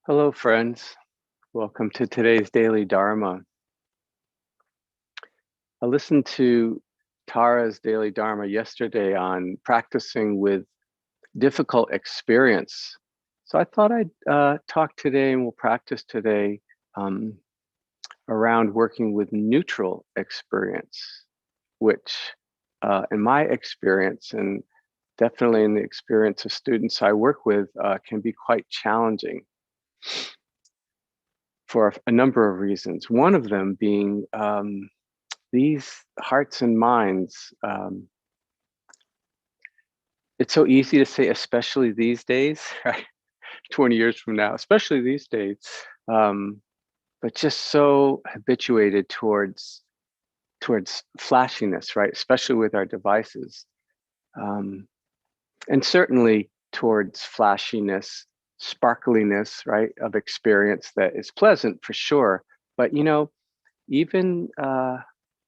Hello, friends. Welcome to today's daily Dharma. I listened to Tara's daily Dharma yesterday on practicing with difficult experience. So I thought I'd talk today and we'll practice today um, around working with neutral experience, which in my experience and definitely in the experience of students I work with can be quite challenging for a number of reasons. One of them being these hearts and minds. It's so easy to say, especially these days, right? 20 years from now, especially these days, um, but just so habituated towards flashiness, right? Especially with our devices, um, and certainly towards flashiness, sparkliness, right, of experience that is pleasant for sure. But even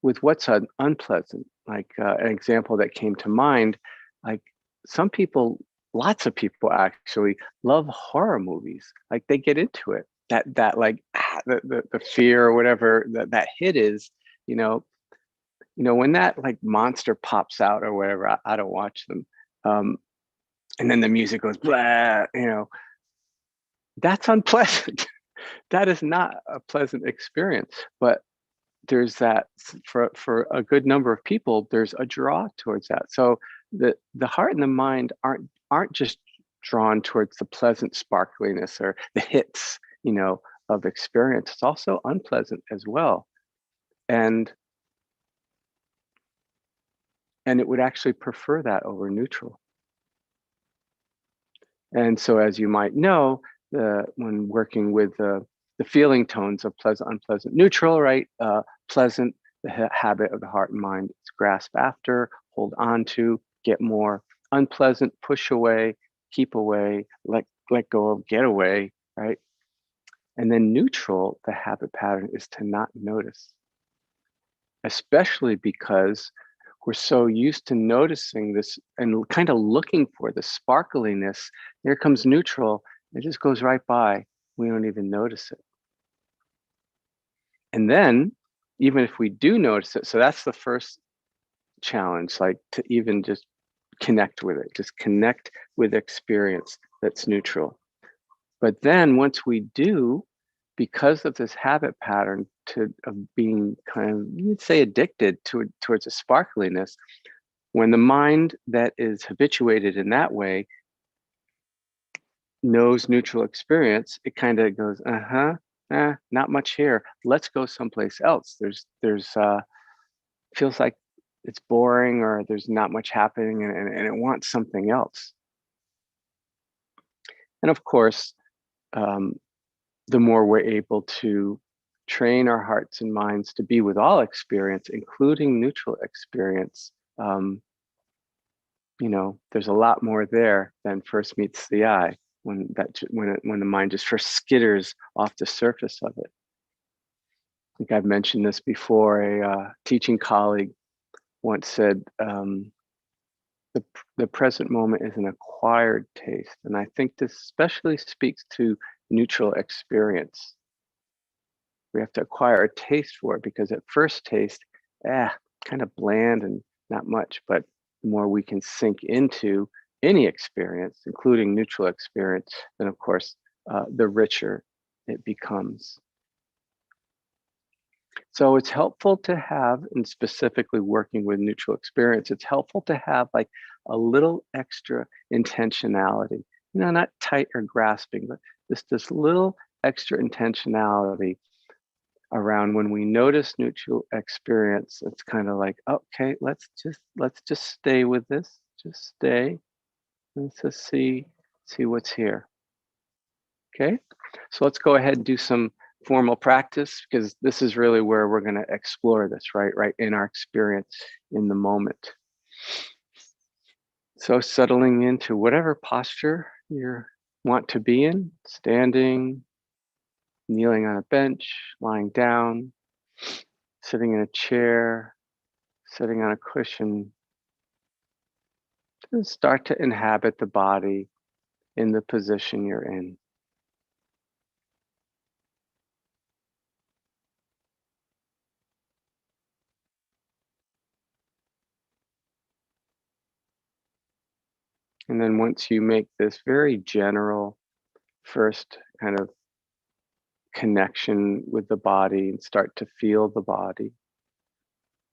with what's unpleasant, like an example that came to mind, like some people, lots of people actually love horror movies. Like they get into it. That like the fear or whatever that hit is, you know, when that like monster pops out or whatever, I don't watch them. Um, and then the music goes blah, that's unpleasant. That is not a pleasant experience. But there's that for a good number of people, there's a draw towards that. So the heart and the mind aren't just drawn towards the pleasant sparkliness or the hits, of experience. It's also unpleasant as well. And and it would actually prefer that over neutral. And so as you might know, when working with the feeling tones of pleasant, unpleasant, neutral, right? Pleasant, the habit of the heart and mind is grasp after, hold on to, get more. Unpleasant, push away, keep away, let go of, get away, right? And then neutral, the habit pattern is to not notice, especially because we're so used to noticing this and kind of looking for the sparkliness. Here comes neutral, it just goes right by. We don't even notice it. And then, even if we do notice it, so that's the first challenge, like to even just connect with it, just connect with experience that's neutral. But then once we do, because of this habit pattern of being kind of, you'd say, addicted towards a sparkliness, when the mind that is habituated in that way knows neutral experience, it kind of goes, not much here. Let's go someplace else. There's feels like it's boring or there's not much happening, and it wants something else. And of course, um, the more we're able to train our hearts and minds to be with all experience, including neutral experience, there's a lot more there than first meets the eye when the mind just first skitters off the surface of it. I think I've mentioned this before. A teaching colleague once said, the present moment is an acquired taste. And I think this especially speaks to neutral experience. We have to acquire a taste for it because at first taste, kind of bland and not much. But the more we can sink into any experience, including neutral experience, then of course, the richer it becomes. So it's helpful to have, and specifically working with neutral experience, it's helpful to have like a little extra intentionality, not tight or grasping, but this little extra intentionality around when we notice neutral experience. It's kind of like, okay, let's just stay with this, just stay. Let's just see what's here. Okay, so let's go ahead and do some formal practice because this is really where we're going to explore this, right in our experience in the moment. So settling into whatever posture you want to be in, standing, kneeling on a bench, lying down, sitting in a chair, sitting on a cushion, to start to inhabit the body in the position you're in. And then once you make this very general first kind of connection with the body and start to feel the body,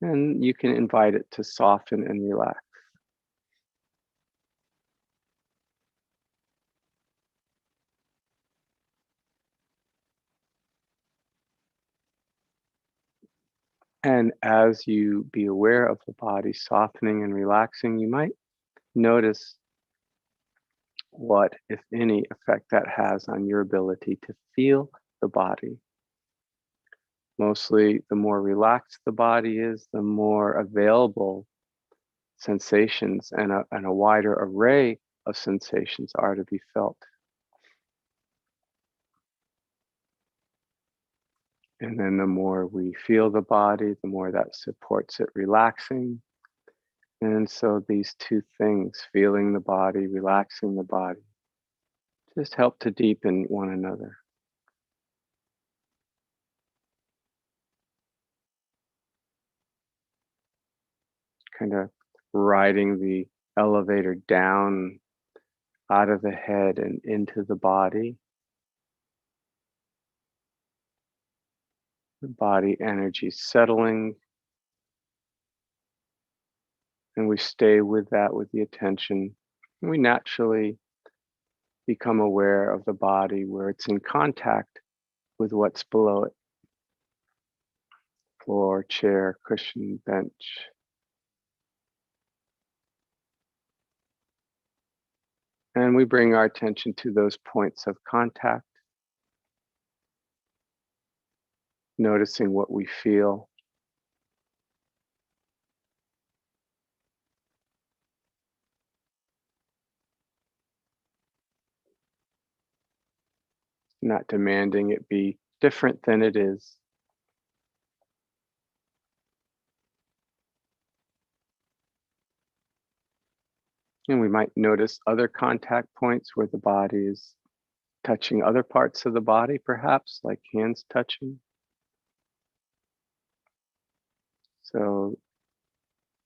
and you can invite it to soften and relax. And as you be aware of the body softening and relaxing, you might notice what, if any, effect that has on your ability to feel the body. Mostly, the more relaxed the body is, the more available sensations and a wider array of sensations are to be felt. And then the more we feel the body, the more that supports it relaxing. And so these two things, feeling the body, relaxing the body, just help to deepen one another. Kind of riding the elevator down out of the head and into the body. The body energy settling, and we stay with that with the attention. And we naturally become aware of the body where it's in contact with what's below it: floor, chair, cushion, bench. And we bring our attention to those points of contact, noticing what we feel. Not demanding it be different than it is. And we might notice other contact points where the body is touching other parts of the body, perhaps, like hands touching. So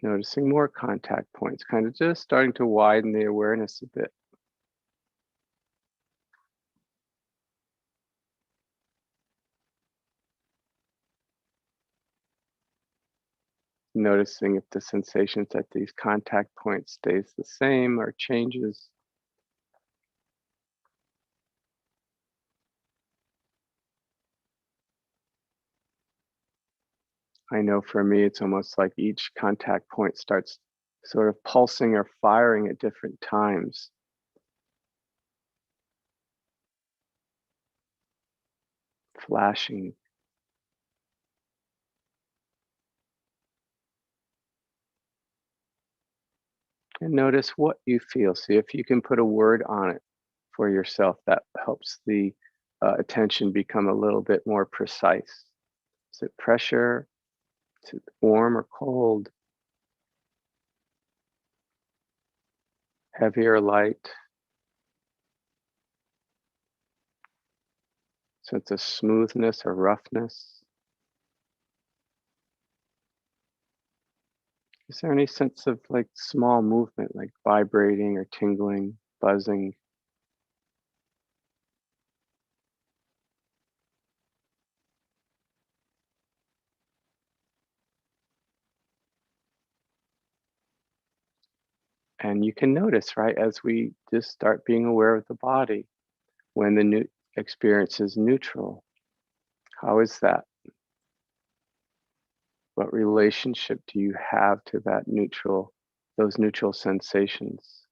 noticing more contact points, kind of just starting to widen the awareness a bit. Noticing if the sensations at these contact points stays the same or changes. I know for me, it's almost like each contact point starts sort of pulsing or firing at different times, flashing. And notice what you feel. See if you can put a word on it for yourself. That helps the attention become a little bit more precise. Is it pressure? Is it warm or cold? Heavy or light? Sense of smoothness or roughness? Is there any sense of like small movement, like vibrating or tingling, buzzing? And you can notice, right, as we just start being aware of the body, when the new experience is neutral. How is that? What relationship do you have to that neutral, those neutral sensations?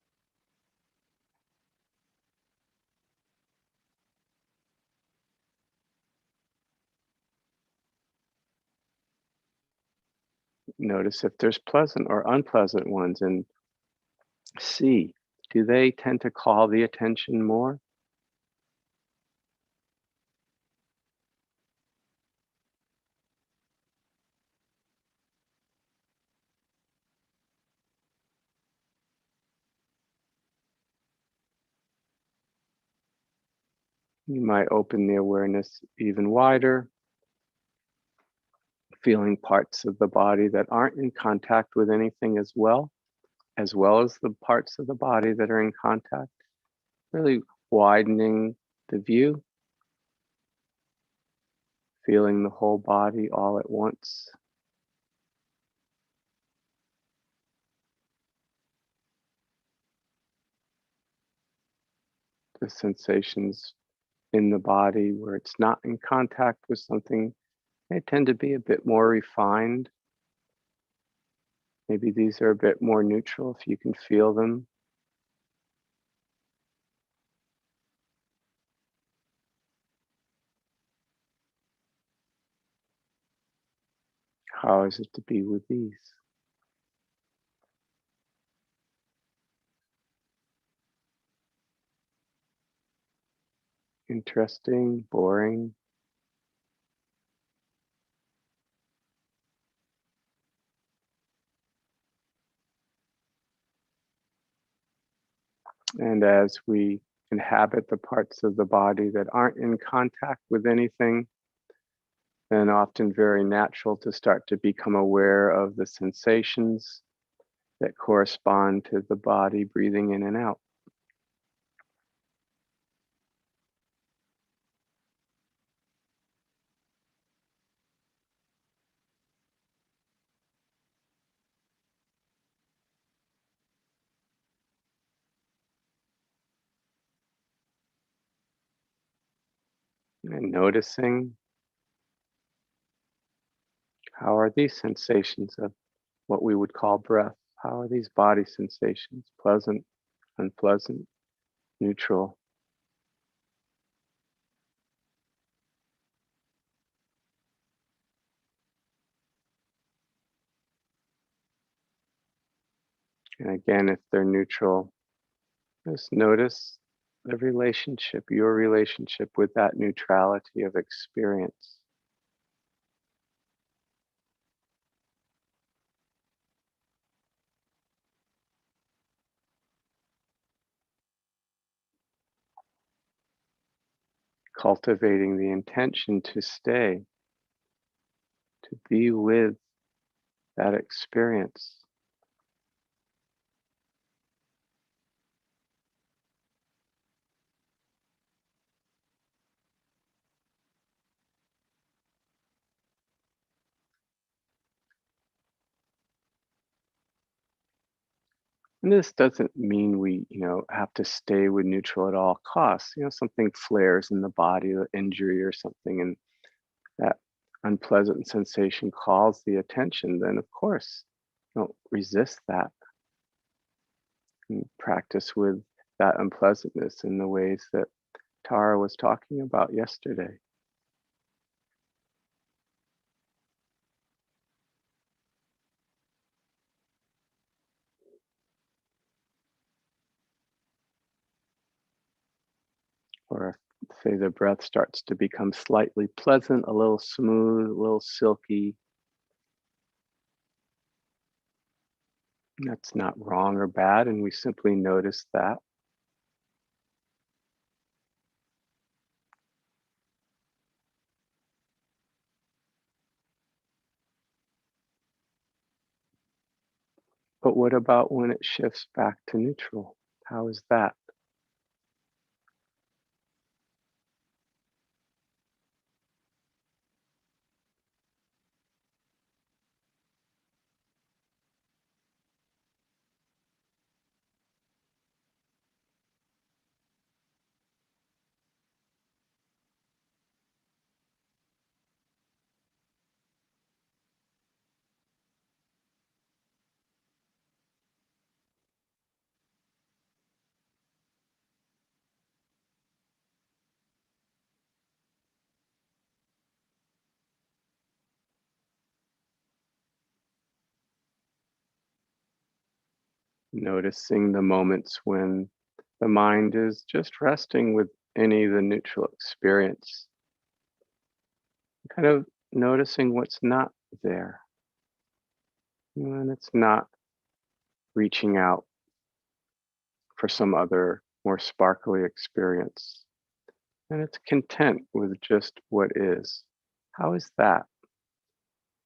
Notice if there's pleasant or unpleasant ones, and see, do they tend to call the attention more? You might open the awareness even wider, feeling parts of the body that aren't in contact with anything as well. as well as the parts of the body that are in contact, really widening the view, feeling the whole body all at once. The sensations in the body where it's not in contact with something, they tend to be a bit more refined. Maybe these are a bit more neutral if you can feel them. How is it to be with these? Interesting, boring, and as we inhabit the parts of the body that aren't in contact with anything, then often very natural to start to become aware of the sensations that correspond to the body breathing in and out. And noticing, how are these sensations of what we would call breath? How are these body sensations? Pleasant, unpleasant, neutral? And again, if they're neutral, just notice the relationship, your relationship with that neutrality of experience. Cultivating the intention to stay, to be with that experience. And this doesn't mean we, have to stay with neutral at all costs. Something flares in the body, an injury or something, and that unpleasant sensation calls the attention, then of course, don't resist that and practice with that unpleasantness in the ways that Tara was talking about yesterday. Or if, say, the breath starts to become slightly pleasant, a little smooth, a little silky, that's not wrong or bad, and we simply notice that. But what about when it shifts back to neutral? How is that? Noticing the moments when the mind is just resting with any of the neutral experience, kind of noticing what's not there. And it's not reaching out for some other more sparkly experience. And it's content with just what is. How is that?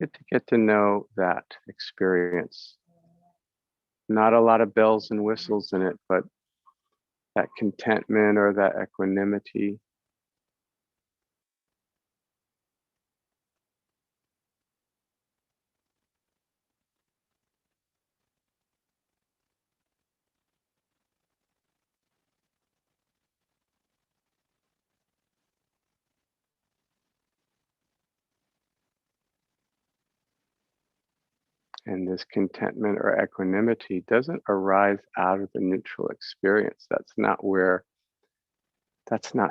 Get to know that experience. not a lot of bells and whistles in it, but that contentment or that equanimity. And this contentment or equanimity doesn't arise out of the neutral experience. That's not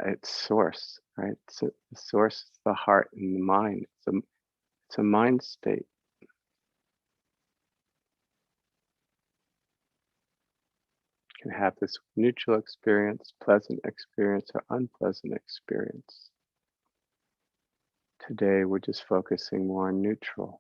its source, right? So the source is the heart and the mind. It's a mind state. You can have this neutral experience, pleasant experience, or unpleasant experience. Today, we're just focusing more on neutral.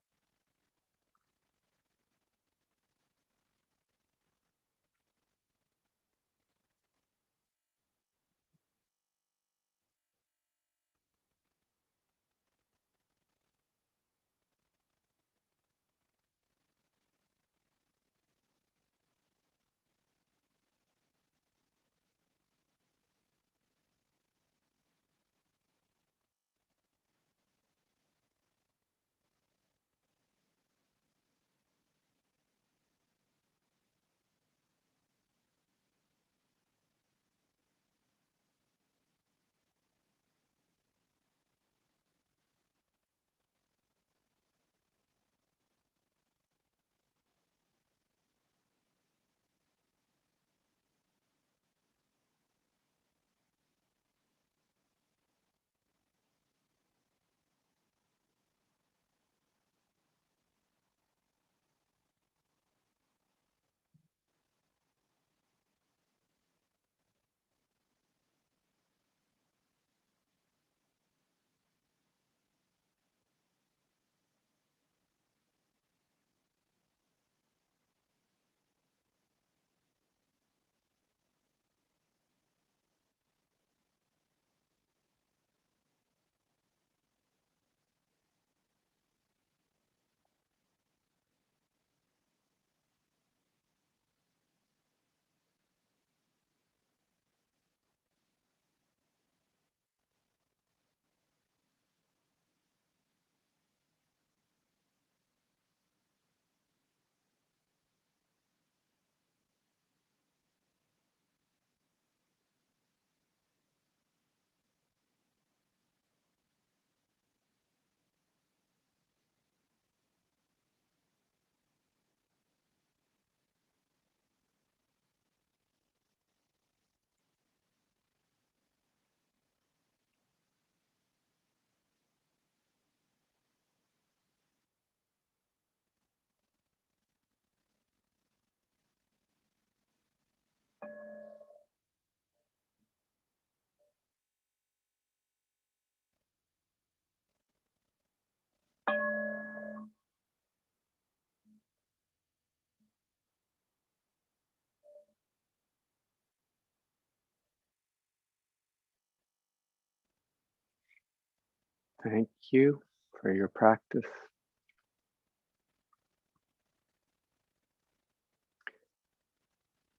Thank you for your practice.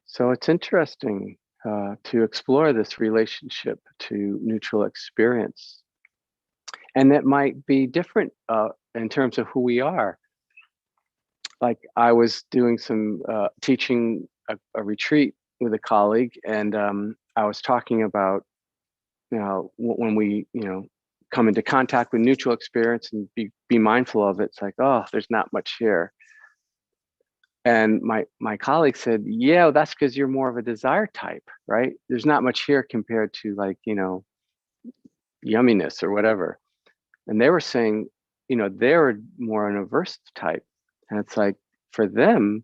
So it's interesting to explore this relationship to neutral experience. And that might be different in terms of who we are. Like I was doing some teaching a retreat with a colleague, and I was talking about, when we, come into contact with neutral experience and be mindful of it. It's like, oh, there's not much here. And my colleague said, yeah, well, that's because you're more of a desire type, right? There's not much here compared to, like, yumminess or whatever. And they were saying, they were more an averse type. And it's like, for them,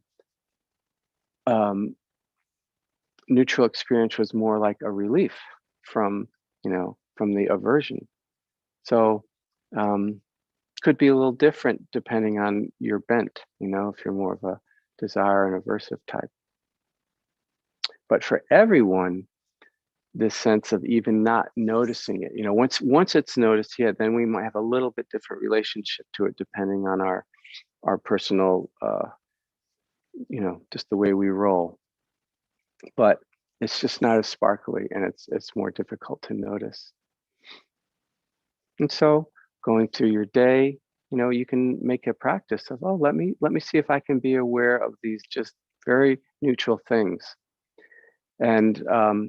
um, neutral experience was more like a relief from, from the aversion. So could be a little different depending on your bent, if you're more of a desire and aversive type. But for everyone, this sense of even not noticing it, once it's noticed, yeah, then we might have a little bit different relationship to it depending on our personal just the way we roll. But it's just not as sparkly, and it's more difficult to notice. And so going through your day, you can make a practice of, oh, let me see if I can be aware of these just very neutral things. And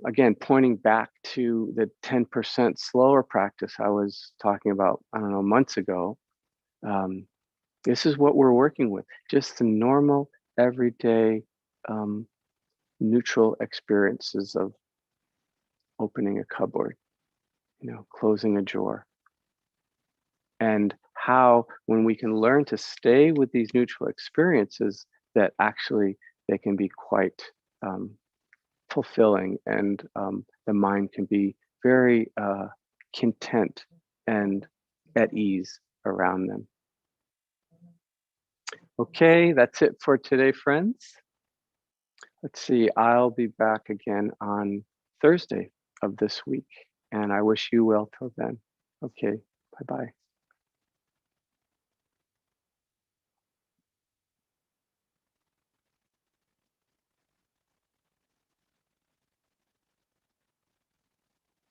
again, pointing back to the 10% slower practice I was talking about, I don't know, months ago, this is what we're working with. Just the normal, everyday, neutral experiences of opening a cupboard, closing a drawer. And how, when we can learn to stay with these neutral experiences, that actually they can be quite fulfilling, and the mind can be very content and at ease around them. Okay, that's it for today, friends. Let's see, I'll be back again on Thursday of this week, and I wish you well till then. Okay, bye-bye.